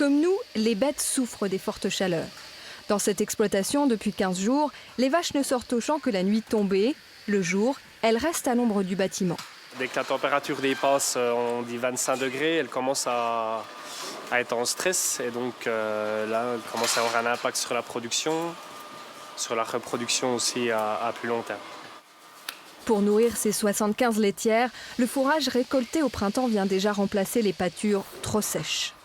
Comme nous, les bêtes souffrent des fortes chaleurs. Dans cette exploitation, depuis 15 jours, les vaches ne sortent au champ que la nuit tombée. Le jour, elles restent à l'ombre du bâtiment. Dès que la température dépasse, on dit 25 degrés, elles commencent à être en stress. Et donc là, elles commencent à avoir un impact sur la production, sur la reproduction aussi à plus long terme. Pour nourrir ces 75 laitières, le fourrage récolté au printemps vient déjà remplacer les pâtures trop sèches.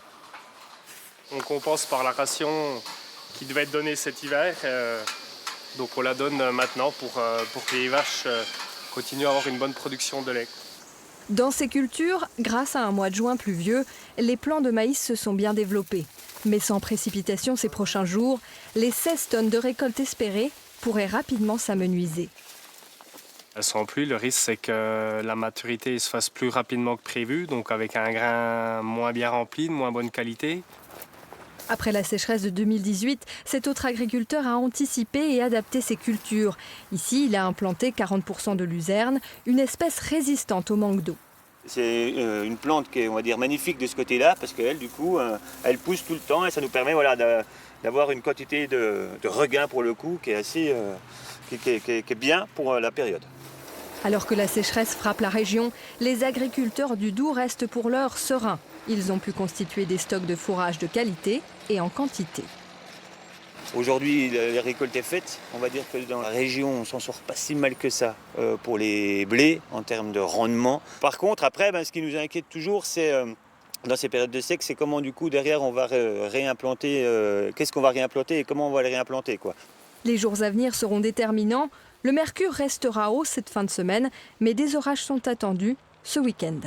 On compense par la ration qui devait être donnée cet hiver. Donc on la donne maintenant pour que les vaches continuent à avoir une bonne production de lait. Dans ces cultures, grâce à un mois de juin pluvieux, les plants de maïs se sont bien développés. Mais sans précipitation ces prochains jours, les 16 tonnes de récolte espérées pourraient rapidement s'amenuiser. Sans pluie, le risque c'est que la maturité se fasse plus rapidement que prévu, donc avec un grain moins bien rempli, de moins bonne qualité. Après la sécheresse de 2018, cet autre agriculteur a anticipé et adapté ses cultures. Ici, il a implanté 40% de luzerne, une espèce résistante au manque d'eau. C'est une plante qui est, on va dire, magnifique de ce côté-là, parce qu'elle, du coup, elle pousse tout le temps et ça nous permet d'avoir une quantité de regain pour le coup qui est assez, qui est bien pour la période. Alors que la sécheresse frappe la région, les agriculteurs du Doubs restent pour l'heure sereins. Ils ont pu constituer des stocks de fourrage de qualité et en quantité. Aujourd'hui, la récolte est faite. On va dire que dans la région, on s'en sort pas si mal que ça pour les blés en termes de rendement. Par contre, après, ce qui nous inquiète toujours, c'est dans ces périodes de sec, c'est comment du coup derrière on va réimplanter, qu'est-ce qu'on va réimplanter et comment on va les réimplanter, quoi. Les jours à venir seront déterminants. Le mercure restera haut cette fin de semaine, mais des orages sont attendus ce week-end.